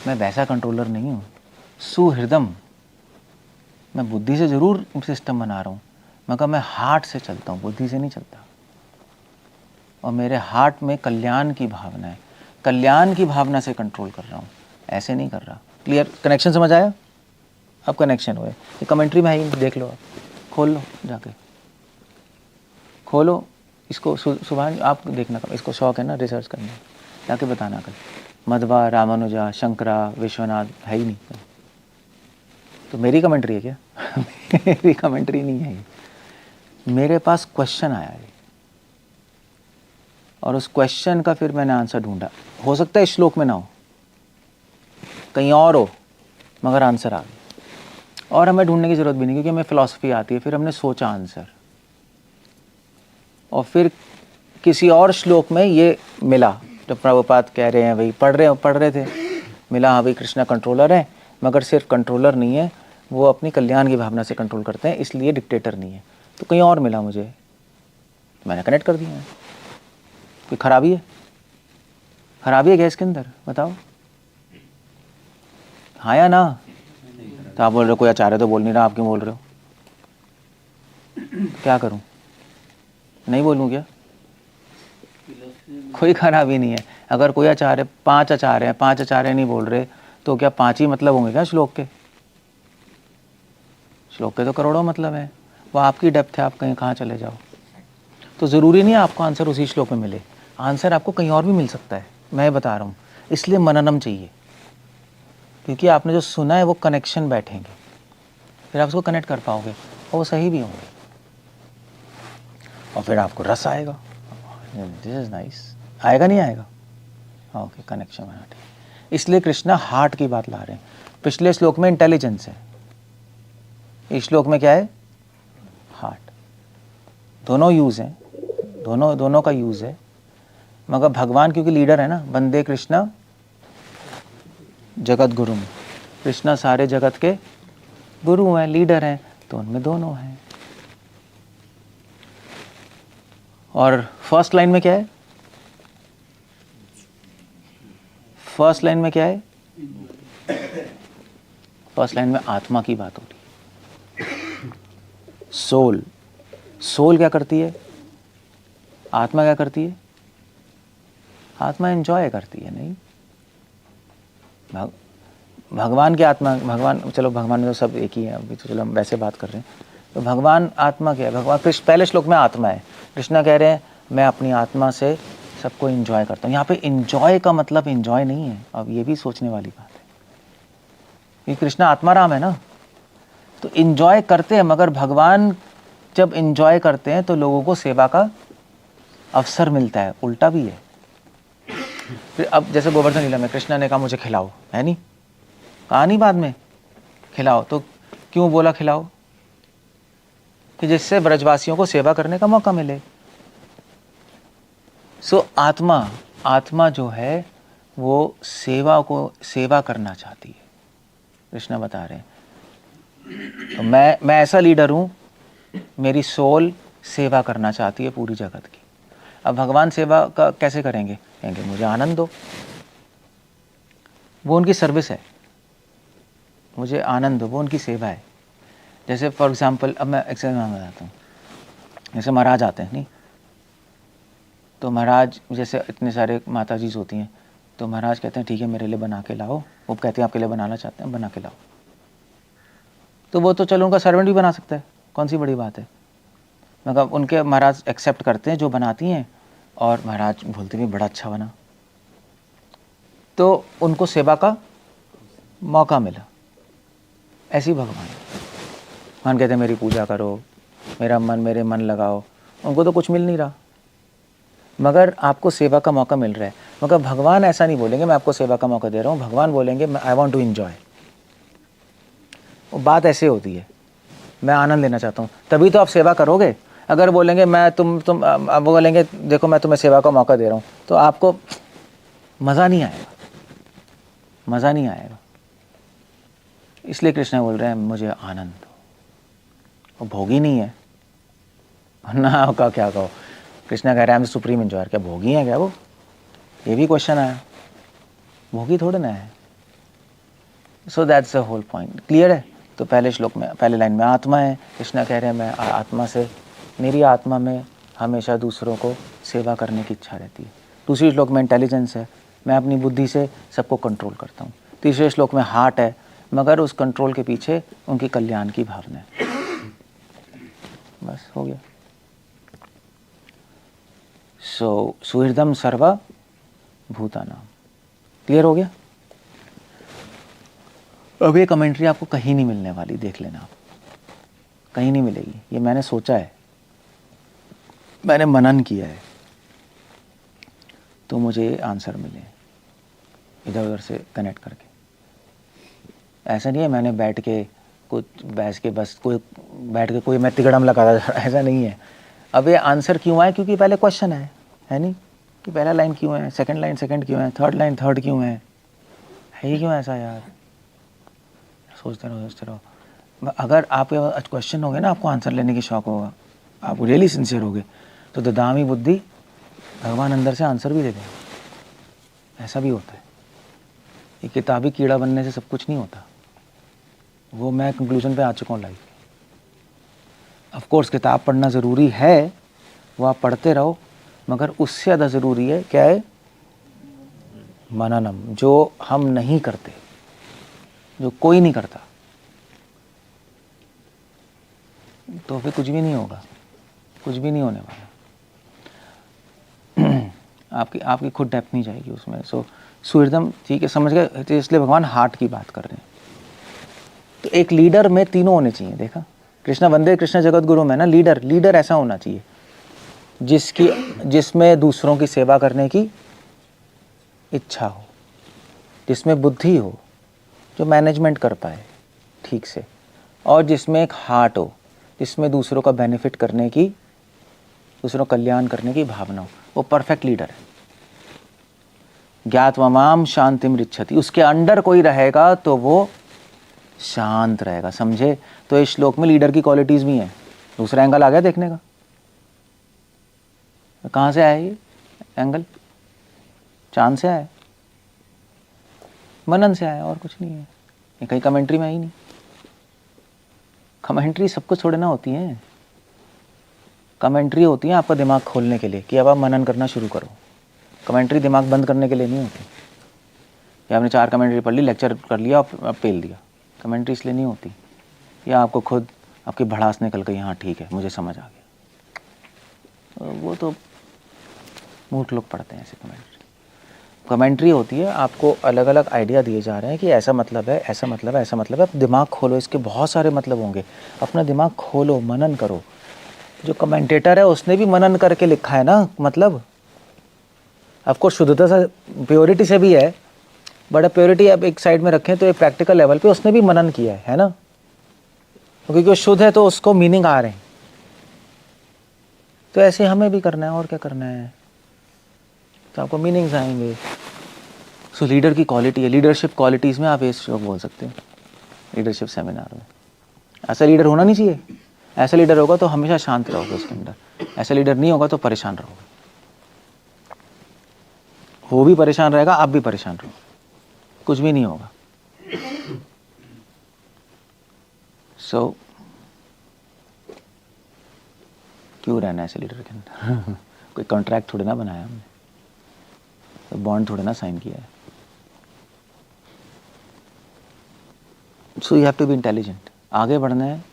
मैं वैसा कंट्रोलर नहीं हूँ, सुहृदम, मैं बुद्धि से जरूर सिस्टम बना रहा हूँ, मगर मैं हार्ट से चलता हूँ, बुद्धि से नहीं चलता। और मेरे हार्ट में कल्याण की भावना है, कल्याण की भावना से कंट्रोल कर रहा हूँ, ऐसे नहीं कर रहा। क्लियर? कनेक्शन समझ आया? अब कनेक्शन हुए। ये कमेंट्री में है ही, देख लो, आप खोल लो, जाके खोलो इसको। सुभान आप देखना, इसको शौक है ना रिसर्च करने, जाके बताना कल। मध्वा, रामानुजा, शंकरा, विश्वनाथ है ही नहीं। तो मेरी कमेंट्री है क्या? मेरी कमेंट्री नहीं है ये, मेरे पास क्वेश्चन आया है और उस क्वेश्चन का फिर मैंने आंसर ढूंढा। हो सकता है इस श्लोक में ना हो, कहीं और हो, मगर आंसर आ गया। और हमें ढूंढने की जरूरत भी नहीं, क्योंकि हमें फिलॉसफी आती है। फिर हमने सोचा आंसर, और फिर किसी और श्लोक में ये मिला, जो प्रभुपाद कह रहे हैं, भाई पढ़ रहे थे, मिला हाँ भाई कृष्णा कंट्रोलर है, मगर सिर्फ कंट्रोलर नहीं है, वो अपनी कल्याण की भावना से कंट्रोल करते हैं, इसलिए डिक्टेटर नहीं है। तो कहीं और मिला मुझे, मैंने कनेक्ट कर दिया। कोई खराबी है? खराबी है क्या इसके अंदर? बताओ, हाँ या ना? तो आप बोल रहे हो कोई आचार्य तो बोल नहीं रहा, आप क्यों बोल रहे हो? क्या करूं, नहीं बोलूं क्या? कोई खराबी नहीं है। अगर कोई आचार्य, 5 आचार्य हैं, 5 आचार्य नहीं बोल रहे, तो क्या 5 ही मतलब होंगे क्या श्लोक के? श्लोक के तो करोड़ों मतलब है। वो आपकी डेप्थ है, आप कहीं कहाँ चले जाओ। तो ज़रूरी नहीं है आपको आंसर उसी श्लोक में मिले, आंसर आपको कहीं और भी मिल सकता है, मैं बता रहा हूँ। इसलिए मननम चाहिए, क्योंकि आपने जो सुना है वो कनेक्शन बैठेंगे, फिर आप उसको कनेक्ट कर पाओगे और वो सही भी होंगे, और फिर आपको रस आएगा, दिस इज नाइस। आएगा नहीं आएगा? ओके, कनेक्शन बना। इसलिए कृष्णा हार्ट की बात ला रहे हैं। पिछले श्लोक में इंटेलिजेंस है, इस श्लोक में क्या है? हार्ट। दोनों यूज हैं, दोनों का यूज है, मगर भगवान क्योंकि लीडर है ना, वंदे कृष्णा जगत गुरु में, कृष्णा सारे जगत के गुरु हैं, लीडर हैं, तो उनमें दोनों हैं। और फर्स्ट लाइन में क्या है? फर्स्ट लाइन में क्या है? फर्स्ट लाइन में आत्मा की बात हो रही है। सोल क्या करती है? आत्मा क्या करती है? आत्मा एंजॉय करती है। नहीं, भगवान की आत्मा, भगवान, चलो भगवान में तो सब एक ही है, अभी तो चलो हम वैसे बात कर रहे हैं। तो भगवान आत्मा क्या है? भगवान कृष्ण, पहले श्लोक में आत्मा है, कृष्णा कह रहे हैं मैं अपनी आत्मा से सबको एंजॉय करता हूँ। यहाँ पे एंजॉय का मतलब एंजॉय नहीं है, अब ये भी सोचने वाली बात है, ये कृष्णा आत्माराम है ना, तो एंजॉय करते हैं, मगर भगवान जब एंजॉय करते हैं तो लोगों को सेवा का अवसर मिलता है, उल्टा भी है। फिर अब जैसे गोवर्धन लीला में कृष्णा ने कहा मुझे खिलाओ, है नहीं? कहा नहीं बाद में खिलाओ, तो क्यों बोला खिलाओ? कि जिससे ब्रजवासियों को सेवा करने का मौका मिले। सो आत्मा जो है वो सेवा करना चाहती है, कृष्णा बता रहे हैं। तो मैं ऐसा लीडर हूं, मेरी सोल सेवा करना चाहती है पूरी जगत की। अब भगवान सेवा का कैसे करेंगे? कहेंगे मुझे आनंद दो। वो उनकी सर्विस है, मुझे आनंद हो, वो उनकी सेवा है। जैसे फॉर एग्जांपल अब मैं एग्जाम्पल बताता हूँ, जैसे महाराज आते हैं नहीं, तो महाराज जैसे इतने सारे माता जी होती हैं, तो महाराज कहते हैं ठीक है मेरे लिए बना के लाओ, वो कहते हैं आपके लिए बनाना चाहते हैं बना के लाओ, तो वो तो चलो उनका सर्वेंट भी बना सकता है, कौन सी बड़ी बात है। मतलब उनके महाराज एक्सेप्ट करते हैं जो बनाती हैं, और महाराज बोलते भी बड़ा अच्छा बना, तो उनको सेवा का मौका मिला। ऐसी भगवान कहते हैं मेरी पूजा करो, मेरे मन लगाओ, उनको तो कुछ मिल नहीं रहा, मगर आपको सेवा का मौका मिल रहा है। मगर भगवान ऐसा नहीं बोलेंगे मैं आपको सेवा का मौका दे रहा हूँ, भगवान बोलेंगे आई वॉन्ट टू इन्जॉय। वो बात ऐसे होती है, मैं आनंद लेना चाहता हूँ, तभी तो आप सेवा करोगे। अगर बोलेंगे मैं वो बोलेंगे देखो मैं तुम्हें सेवा का मौका दे रहा हूँ, तो आपको मज़ा नहीं आएगा, मज़ा नहीं आएगा। इसलिए कृष्ण बोल रहे हैं मुझे आनंद दो। वो भोगी नहीं है ना, का क्या कहो, कृष्ण कह रहे हैं सुप्रीम इंजॉयर, क्या भोगी है क्या वो? ये भी क्वेश्चन आया, भोगी थोड़े ना है। So that's the whole point. Clear है? तो पहले श्लोक में पहले लाइन में आत्मा है, कृष्ण कह रहे हैं मैं आत्मा से, मेरी आत्मा में हमेशा दूसरों को सेवा करने की इच्छा रहती है। दूसरी श्लोक में इंटेलिजेंस है, मैं अपनी बुद्धि से सबको कंट्रोल करता हूँ। तीसरे श्लोक में हार्ट है, मगर उस कंट्रोल के पीछे उनकी कल्याण की भावना है। बस हो गया। सो सुहृदम सर्व भूतानाम। क्लियर हो गया? अब ये कमेंट्री आपको कहीं नहीं मिलने वाली, देख लेना आप, कहीं नहीं मिलेगी। ये मैंने सोचा है, मैंने मनन किया है, तो मुझे आंसर मिले इधर उधर से कनेक्ट करके। ऐसा नहीं है मैंने बैठ के कुछ बहस के बस कोई बैठ के कोई मैं तिगड़म लगाता जा रहा, ऐसा नहीं है। अब ये आंसर क्यों आए? क्योंकि पहले क्वेश्चन है नहीं कि पहला लाइन क्यों है, सेकंड लाइन सेकंड क्यों है, थर्ड लाइन थर्ड क्यों है ही क्यों ऐसा यार? सोचते रहो। अगर आप क्वेश्चन होगे ना, आपको आंसर लेने की शौक होगा, आप रियली सिंसियर होगे, तो ददामी बुद्धि, भगवान अंदर से आंसर भी दे देंगे। ऐसा भी होता है। ये किताबी कीड़ा बनने से सब कुछ नहीं होता, वो मैं कंक्लूजन पे आ चुका हूँ लाइफ। ऑफ कोर्स किताब पढ़ना ज़रूरी है, वो आप पढ़ते रहो, मगर उससे ज़्यादा ज़रूरी है क्या है? मननम, जो हम नहीं करते, जो कोई नहीं करता, तो फिर कुछ भी नहीं होगा, कुछ भी नहीं होने वाला। आपकी खुद डेप्थ नहीं जाएगी उसमें। सो सुहृदम, ठीक है, समझ गए? तो इसलिए भगवान हार्ट की बात कर रहे हैं। तो एक लीडर में तीनों होने चाहिए। देखा, कृष्णा वंदे कृष्ण जगत गुरु में ना, लीडर ऐसा होना चाहिए जिसमें दूसरों की सेवा करने की इच्छा हो, जिसमें बुद्धि हो, जो मैनेजमेंट कर पाए ठीक से, और जिसमें एक हार्ट हो, जिसमें दूसरों का बेनिफिट करने की, दूसरों का कल्याण करने की भावना हो। वो परफेक्ट लीडर है। ज्ञात्वमाम शांतिम रिच्छति, उसके अंडर कोई रहेगा तो वो शांत रहेगा। समझे? तो इस श्लोक में लीडर की क्वालिटीज भी हैं। दूसरा एंगल आ गया देखने का। कहाँ से आया ये एंगल? चांद से आया, मनन से आया, और कुछ नहीं है। ये कहीं कमेंट्री में आई नहीं। कमेंट्री सबको थोड़े ना होती है, कमेंट्री होती है आपका दिमाग खोलने के लिए कि अब आप मनन करना शुरू करो। कमेंट्री दिमाग बंद करने के लिए नहीं होती। या आपने 4 कमेंट्री पढ़ ली, लेक्चर कर लिया और पेल दिया। कमेंट्री इसलिए नहीं होती, या आपको खुद आपकी भड़ास निकल गई, हाँ ठीक है मुझे समझ आ गया। वो तो मूर्ख लोग पढ़ते हैं ऐसे कमेंट्री। कमेंट्री होती है आपको अलग अलग आइडिया दिए जा रहे हैं कि ऐसा मतलब है, ऐसा मतलब है, ऐसा मतलब है। दिमाग खोलो, इसके बहुत सारे मतलब होंगे। अपना दिमाग खोलो, मनन करो। जो कमेंटेटर है उसने भी मनन करके लिखा है ना, मतलब आपको शुद्धता से, प्योरिटी से भी है, बट प्योरिटी आप एक साइड में रखें तो एक प्रैक्टिकल लेवल पे उसने भी मनन किया है ना, क्योंकि वो शुद्ध है तो उसको मीनिंग आ रहे हैं। तो ऐसे हमें भी करना है, और क्या करना है, तो आपको मीनिंग्स आएंगे। सो लीडर की क्वालिटी है, लीडरशिप क्वालिटीज़ में आप ये श्लोक बोल सकते हैं लीडरशिप सेमिनार में। ऐसा लीडर होना नहीं चाहिए। ऐसा लीडर होगा तो हमेशा शांत रहोगे उसके अंदर। ऐसा लीडर नहीं होगा तो परेशान रहोगे। वो भी परेशान रहेगा, आप भी परेशान रहो। कुछ भी नहीं होगा। सो क्यों रहना है ऐसे लीडर के अंदर? कोई कॉन्ट्रैक्ट थोड़ी ना बनाया हमने, तो बॉन्ड थोड़ी ना साइन किया है। So you have to be intelligent. आगे बढ़ना है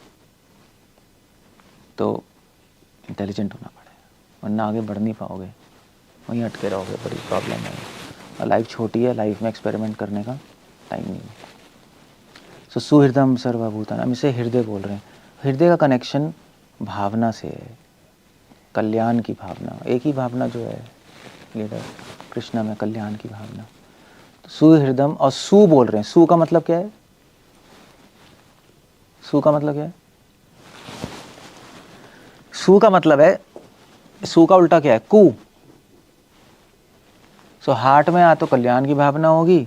तो इंटेलिजेंट होना पड़ेगा, वरना आगे बढ़ नहीं पाओगे, वहीं अटके रहोगे, बड़ी प्रॉब्लम है। और लाइफ छोटी है, लाइफ में एक्सपेरिमेंट करने का टाइम नहीं है। सो सुहृदम सर्वभूतानां, हम इसे हृदय बोल रहे हैं। हृदय का कनेक्शन भावना से है, कल्याण की भावना। एक ही भावना जो है लीडर कृष्णा में, कल्याण की भावना। तो सुहृदम, और सु बोल रहे हैं। सु का मतलब क्या है? सु का मतलब क्या है? सु का मतलब है, सु का उल्टा क्या है? कु। सो हार्ट में या तो कल्याण की भावना होगी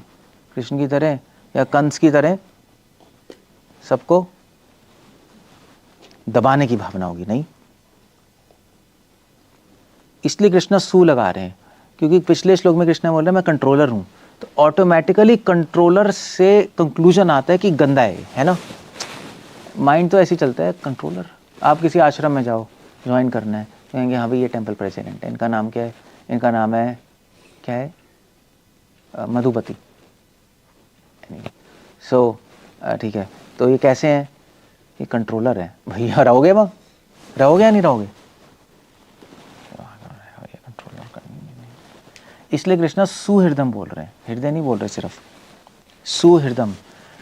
कृष्ण की तरह, या कंस की तरह सबको दबाने की भावना होगी। नहीं, इसलिए कृष्ण सु लगा रहे हैं, क्योंकि पिछले श्लोक में कृष्ण बोल रहे हैं मैं कंट्रोलर हूं, तो ऑटोमेटिकली कंट्रोलर से कंक्लूजन आता है कि गंदा है ना। माइंड तो ऐसे ही चलता है, कंट्रोलर। आप किसी आश्रम में जाओ, ज्वाइन करना है, कहेंगे हाँ भाई ये टेंपल प्रेसिडेंट है, इनका नाम क्या है? इनका नाम है क्या है? मधुपति। सो ठीक है, तो ये कैसे हैं? ये कंट्रोलर है। भैया रहोगे वहाँ, रहोगे या नहीं रहोगे? इसलिए कृष्णा सुहृदम बोल रहे हैं, हृदय नहीं बोल रहे सिर्फ, सुहृदम।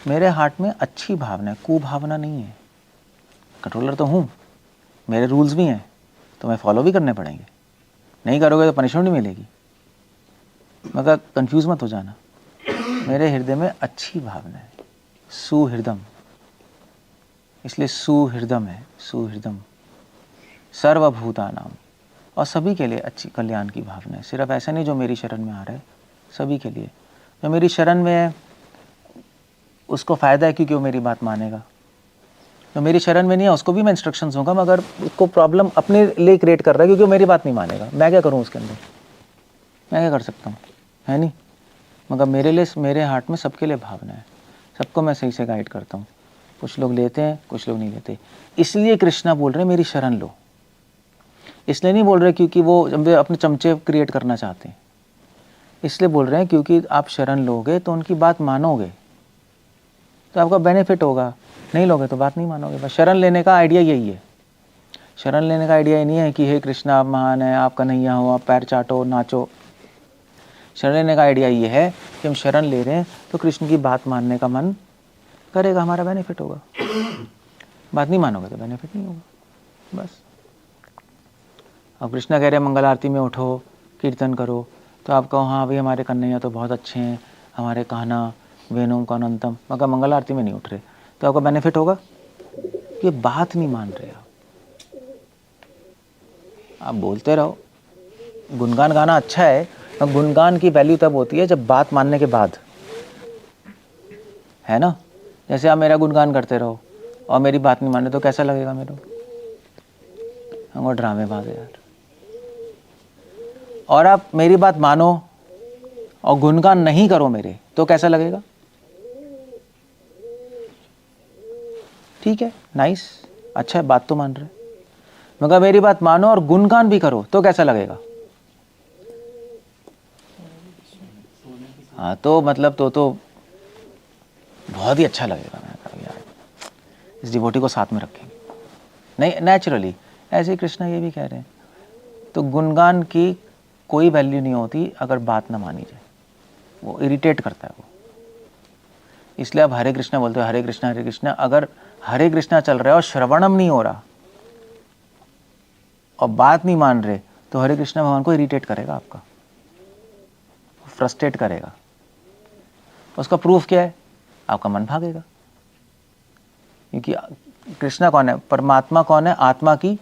मेरे हार्ट में अच्छी भावना है, कुभावना नहीं है। कंट्रोलर तो हूँ, मेरे रूल्स भी हैं, तो मैं फॉलो भी करने पड़ेंगे। नहीं करोगे तो पनिशमेंट भी मिलेगी, मगर कंफ्यूज मत हो जाना। मेरे हृदय में अच्छी भावना है, सुहृदम, इसलिए सुहृदम है। सुहृदम सर्वभूतानाम, और सभी के लिए अच्छी कल्याण की भावना है। सिर्फ ऐसा नहीं जो मेरी शरण में आ रहा है, सभी के लिए। जो मेरी शरण में है उसको फ़ायदा है, क्योंकि वो मेरी बात मानेगा। जो मेरी शरण में नहीं है उसको भी मैं इंस्ट्रक्शंस दूंगा, मगर उसको प्रॉब्लम अपने लिए क्रिएट कर रहा है, क्योंकि वो मेरी बात नहीं मानेगा। मैं क्या करूँ उसके अंदर? मैं क्या कर सकता हूँ? है नहीं। मगर मेरे लिए, मेरे हार्ट में सबके लिए भावना है, सबको मैं सही से गाइड करता हूँ। कुछ लोग लेते हैं, कुछ लोग नहीं लेते। इसलिए कृष्णा बोल रहे हैं मेरी शरण लो। इसलिए नहीं बोल रहे क्योंकि वो अपने चमचे क्रिएट करना चाहते हैं, इसलिए बोल रहे हैं क्योंकि आप शरण लोगे तो उनकी बात मानोगे तो आपका बेनिफिट होगा, नहीं लोगे तो बात नहीं मानोगे। बस शरण लेने का आइडिया यही है। शरण लेने का आइडिया ये नहीं है कि हे कृष्णा आप महान है, आप कन्हैया हो, आप पैर चाटो नाचो। शरण लेने का आइडिया ये है कि हम शरण ले रहे हैं तो कृष्ण की बात मानने का मन करेगा, हमारा बेनिफिट होगा। बात नहीं मानोगे तो बेनिफिट नहीं होगा। बस अब कृष्णा कह रहे हैं मंगल आरती में उठो, कीर्तन करो, तो आप कहो हाँ भाई हमारे कन्हैया तो बहुत अच्छे हैं, हमारे कान्हा वेणुम का अनंतम, मगर मंगल आरती में नहीं उठ रहे, तो आपका बेनिफिट होगा? ये बात नहीं मान रहे आप बोलते रहो। गुणगान गाना अच्छा है, मगर गुणगान की वैल्यू तब होती है जब बात मानने के बाद, है ना। जैसे आप मेरा गुणगान करते रहो और मेरी बात नहीं माने तो कैसा लगेगा मेरे को? हमको ड्रामेबाज है यार। और आप मेरी बात मानो और गुणगान नहीं करो मेरे, तो कैसा लगेगा? ठीक है, नाइस, अच्छा है, बात तो मान रहे। मगर मेरी बात मानो और गुणगान भी करो तो कैसा लगेगा? हाँ, तो मतलब तो बहुत ही अच्छा लगेगा। मैं कहा यार इस डिवोटी को साथ में रखेंगे। नहीं, नेचुरली ऐसे ही कृष्णा ये भी कह रहे हैं। तो गुणगान की कोई वैल्यू नहीं होती अगर बात ना मानी जाए, वो इरिटेट करता है वो। इसलिए आप हरे कृष्णा बोलते हो, हरे कृष्णा हरे कृष्णा। अगर हरे कृष्णा चल रहा है और श्रवणम नहीं हो रहा और बात नहीं मान रहे, तो हरे कृष्णा भगवान को इरिटेट करेगा, आपका फ्रस्ट्रेट करेगा। उसका प्रूफ क्या है? आपका मन भागेगा। क्योंकि कृष्णा कौन है? परमात्मा कौन है? आत्मा की।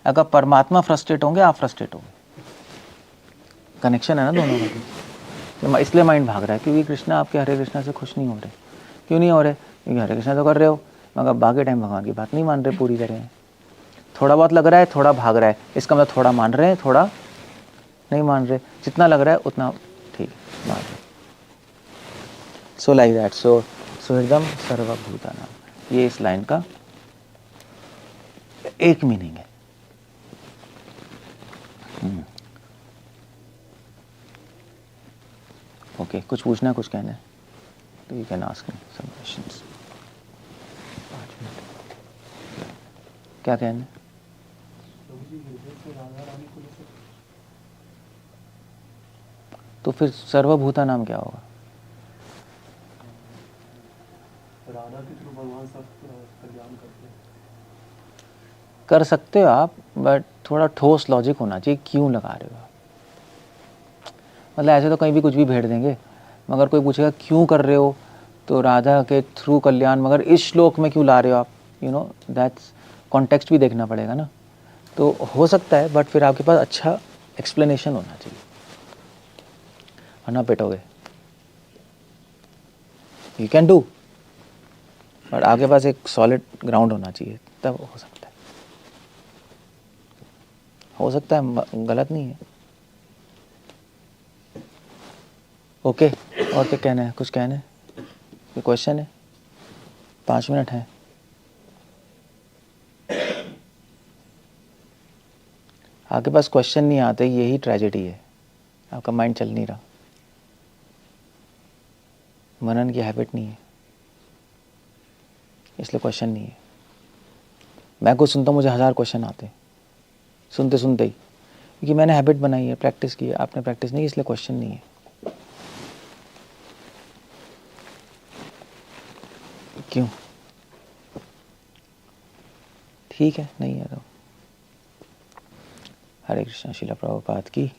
अगर परमात्मा फ्रस्ट्रेट होंगे, आप फ्रस्ट्रेट होंगे। कनेक्शन है ना दोनों का। तो इसलिए माइंड भाग रहा है, क्योंकि कृष्णा आपके हरे कृष्णा से खुश नहीं हो रहे। क्यों नहीं हो रहे? क्योंकि हरे कृष्णा तो कर रहे हो, मगर बाकी टाइम भगवान की बात नहीं मान रहे पूरी तरह। थोड़ा बहुत लग रहा है, थोड़ा भाग रहा है, इसका मतलब थोड़ा मान रहे हैं, थोड़ा नहीं मान रहे। जितना लग रहा है उतना ठीक है, मान रहे। So like that. सो सुहृदम सर्वभूतानाम, ये इस लाइन का एक मीनिंग है. ओके, कुछ पूछना है, कुछ कहना है तो you can ask me some questions. 5 minute. क्या कहना है? तो फिर सर्वभूता नाम क्या होगा? राधा के थ्रू भगवान सब कल्याण करते हैं. कर सकते हो आप, बट थोड़ा ठोस लॉजिक होना चाहिए. क्यों लगा रहे हो आप? मतलब ऐसे तो कहीं भी कुछ भी भेड़ देंगे, मगर कोई पूछेगा क्यों कर रहे हो, तो राधा के थ्रू कल्याण, मगर इस श्लोक में क्यों ला रहे हो आप? यू नो दैट्स कॉन्टेक्स्ट भी देखना पड़ेगा ना. तो हो सकता है, बट फिर आपके पास अच्छा एक्सप्लेनेशन होना चाहिए, वरना पिटोगे. यू कैन डू, बट आपके पास एक सॉलिड ग्राउंड होना चाहिए, तब हो सकता है. हो सकता है, गलत नहीं है. ओके, और क्या कहना है? कुछ कहना है? कोई क्वेश्चन है? 5 मिनट है. आपके पास क्वेश्चन नहीं आते, यही ट्रेजेडी है. आपका माइंड चल नहीं रहा, मनन की हैबिट नहीं है, इसलिए क्वेश्चन नहीं है. मैं कुछ सुनता हूँ, मुझे 1000 क्वेश्चन आते हैं सुनते सुनते ही, क्योंकि मैंने हैबिट बनाई है, प्रैक्टिस की है. आपने प्रैक्टिस नहीं की, इसलिए क्वेश्चन नहीं है. क्यों? ठीक है, नहीं है तो. हरे कृष्णा. श्रील प्रभुपाद की